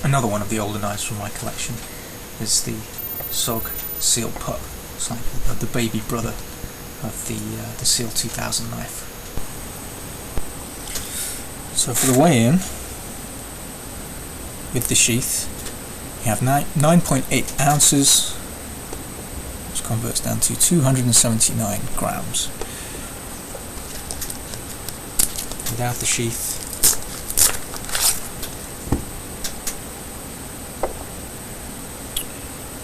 Another one of the older knives from my collection is the SOG Seal Pup. It's like the baby brother of the Seal 2000 knife. So for the weigh-in with the sheath, you have 9.8 ounces, which converts down to 279 grams. Without the sheath,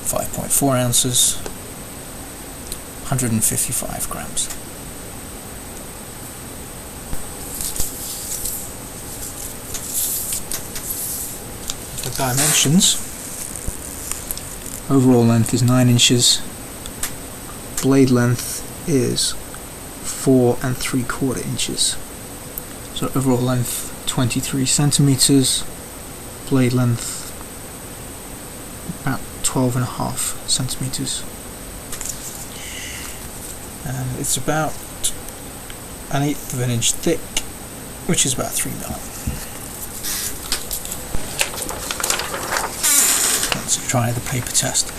5.4 ounces, 155 grams. The dimensions: overall length is 9 inches, blade length is 4 3/4 inches. So overall length 23 centimeters, blade length about 12.5 centimeters, and it's about 1/8 of an inch thick, which is about 3 mil. Let's try the paper test.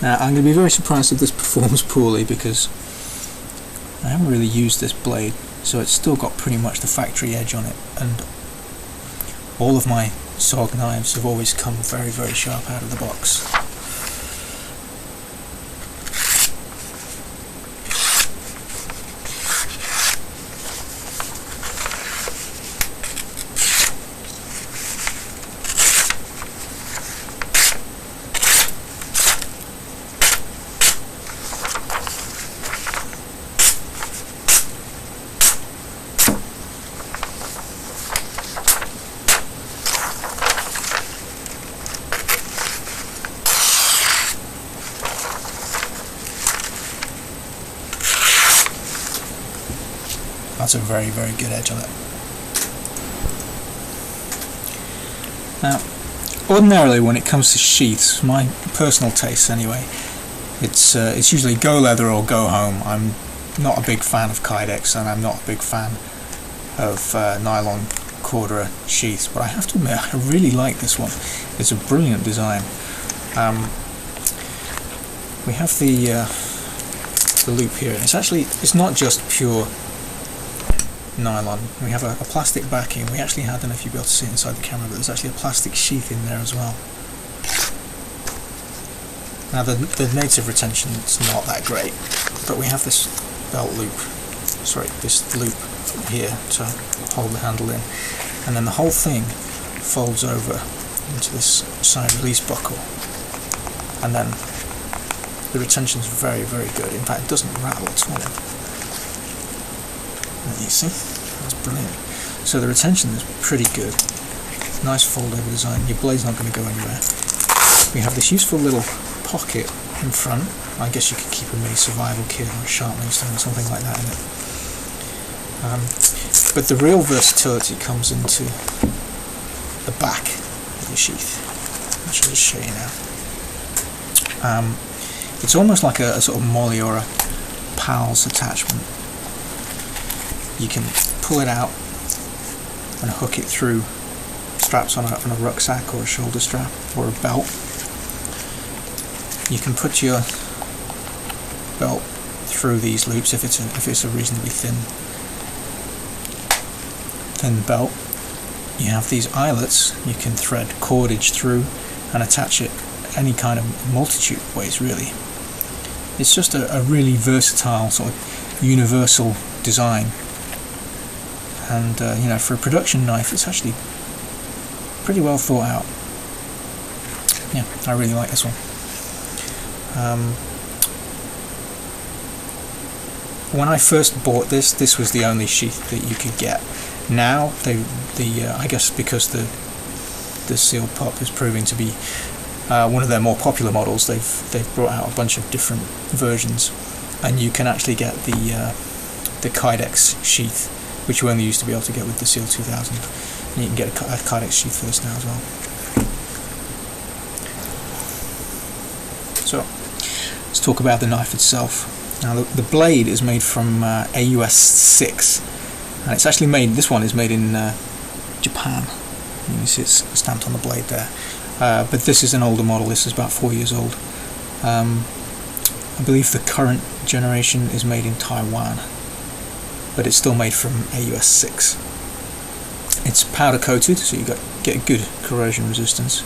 Now I'm going to be very surprised if this performs poorly, because I haven't really used this blade, so it's still got pretty much the factory edge on it, and all of my SOG knives have always come very, very sharp out of the box. That's a very, very good edge on it. Now, ordinarily when it comes to sheaths, my personal taste anyway, it's usually go leather or go home. I'm not a big fan of Kydex, and I'm not a big fan of nylon Cordura sheaths, but I have to admit I really like this one. It's a brilliant design. We have the loop here, and it's not just pure nylon. We have a plastic backing. We actually had, I don't know if you'll be able to see inside the camera, but there's actually a plastic sheath in there as well. Now the native retention is not that great, but we have this belt loop, this loop here to hold the handle in, and then the whole thing folds over into this side release buckle, and then the retention is very, very good. In fact, it doesn't rattle at all. You see, that's brilliant. So the retention is pretty good. Nice fold over design. Your blade's not going to go anywhere. We have this useful little pocket in front. I guess you could keep a mini survival kit or a sharpening stone or something like that in it. But the real versatility comes into the back of the sheath, which I'll just show you now. It's almost like a sort of Molly or a Pals attachment. You can pull it out and hook it through straps on a rucksack or a shoulder strap or a belt. You can put your belt through these loops if it's a reasonably thin belt. You have these eyelets you can thread cordage through and attach it any kind of multitude of ways, really. It's just a really versatile sort of universal design. And for a production knife, it's actually pretty well thought out. Yeah, I really like this one. When I first bought this was the only sheath that you could get. Now, I guess because the Seal Pup is proving to be one of their more popular models, they've brought out a bunch of different versions, and you can actually get the Kydex sheath, which you only used to be able to get with the Seal 2000, and you can get a Kydex sheath for this now as well. So, let's talk about the knife itself. Now the blade is made from AUS 6, and it's actually this one is made in Japan. You can see it's stamped on the blade there. but this is an older model. This is about 4 years old. I believe the current generation is made in Taiwan, but it's still made from AUS 6. It's powder coated, so you get good corrosion resistance.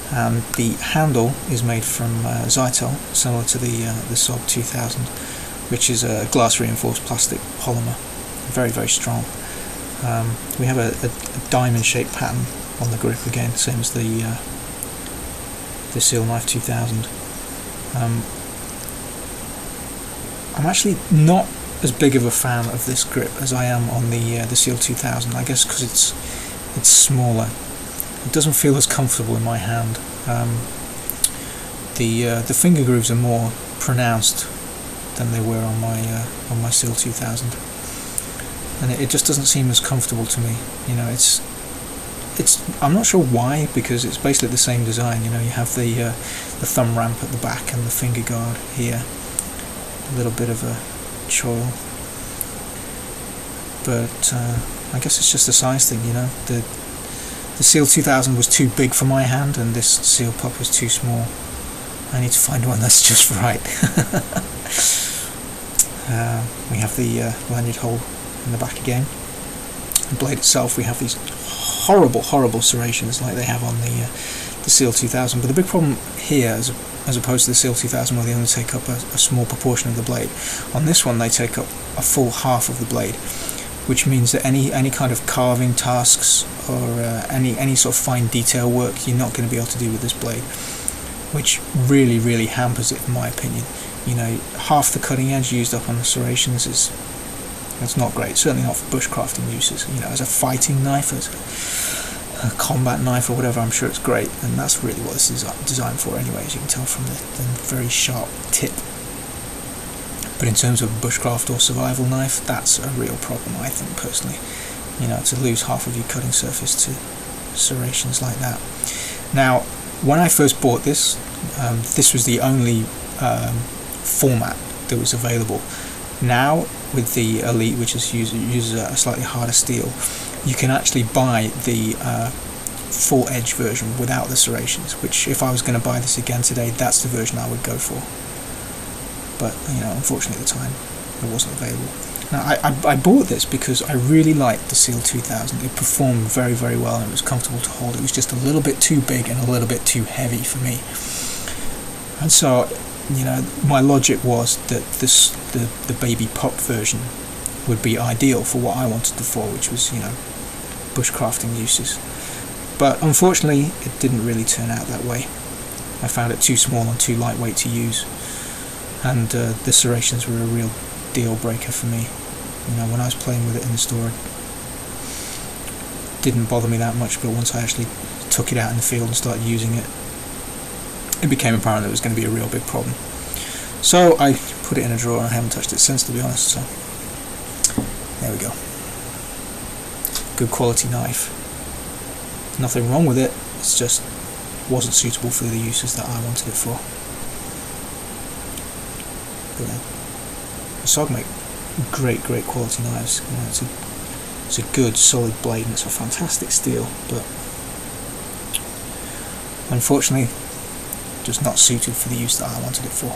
The handle is made from Zytel, similar to the SOG 2000, which is a glass reinforced plastic polymer, very, very strong. We have a diamond shaped pattern on the grip again, same as the Seal Knife 2000. I'm actually not as big of a fan of this grip as I am on the Seal 2000. I guess because it's smaller. It doesn't feel as comfortable in my hand. The finger grooves are more pronounced than they were on my Seal 2000, and it just doesn't seem as comfortable to me. You know, it's I'm not sure why, because it's basically the same design. You know, you have the thumb ramp at the back and the finger guard here, a little bit of a choil, but I guess it's just a size thing. You know, the Seal 2000 was too big for my hand, and this Seal Pup is too small. I need to find one that's just right. We have the lanyard hole in the back again. The blade itself, we have these horrible serrations like they have on the Seal 2000, but the big problem here, as opposed to the Seal 2000 where they only take up a small proportion of the blade, on this one they take up a full half of the blade, which means that any kind of carving tasks or any sort of fine detail work you're not going to be able to do with this blade, which really hampers it in my opinion. You know, half the cutting edge used up on the serrations it's not great, certainly not for bushcrafting uses. You know, as a fighting knife, as a combat knife or whatever, I'm sure it's great, and that's really what this is designed for anyway, as you can tell from the very sharp tip. But in terms of bushcraft or survival knife, that's a real problem, I think, personally. You know, to lose half of your cutting surface to serrations like that. Now, when I first bought this, this was the only format that was available. Now, with the Elite, which uses a slightly harder steel, you can actually buy the full edge version without the serrations, which if I was going to buy this again today, that's the version I would go for. But, you know, unfortunately at the time, it wasn't available. Now, I bought this because I really liked the Seal 2000. It performed very well, and it was comfortable to hold. It was just a little bit too big and a little bit too heavy for me. And so, you know, my logic was that the baby pup version would be ideal for what I wanted it for, which was, you know, bushcrafting uses. But unfortunately, it didn't really turn out that way. I found it too small and too lightweight to use, and the serrations were a real deal breaker for me. You know, when I was playing with it in the store, it didn't bother me that much, but once I actually took it out in the field and started using it, it became apparent that it was going to be a real big problem. So I put it in a drawer, and I haven't touched it since, to be honest. So there we go. Good quality knife. Nothing wrong with it, it's just wasn't suitable for the uses that I wanted it for. But yeah, SOG make great quality knives. You know, it's a good solid blade, and it's a fantastic steel, but unfortunately just not suited for the use that I wanted it for.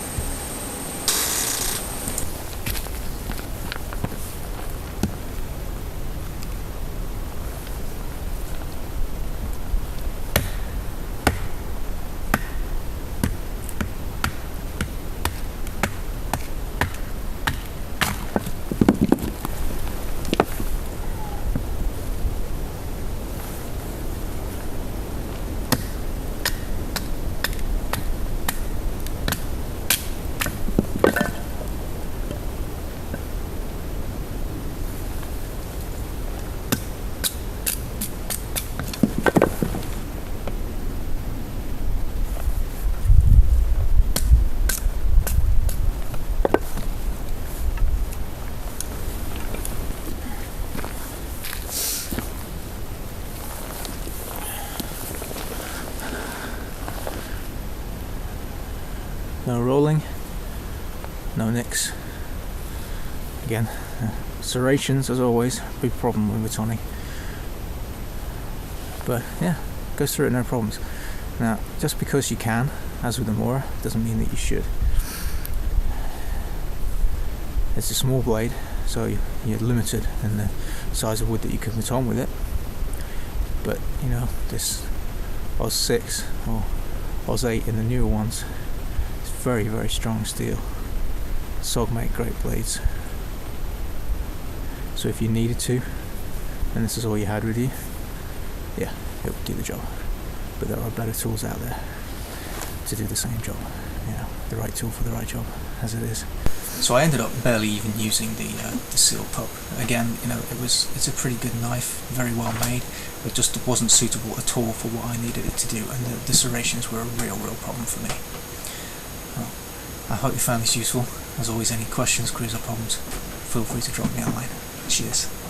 No rolling, no nicks. Again, serrations as always, big problem with Tony. But yeah, goes through it no problems. Now, just because you can, as with the Mora, doesn't mean that you should. It's a small blade, so you're limited in the size of wood that you can put on with it. But you know, this Oz 6 or Oz 8 in the newer ones, it's very, very strong steel. SOG make great blades. So if you needed to, and this is all you had with you, yeah, it would do the job. But there are better tools out there to do the same job. You know, the right tool for the right job, as it is. So I ended up barely even using the Seal Pup. Again, you know, it's a pretty good knife, very well made. It just wasn't suitable at all for what I needed it to do, and the serrations were a real problem for me. Well, I hope you found this useful. As always, any questions, queries or problems, feel free to drop me a line. Cheers.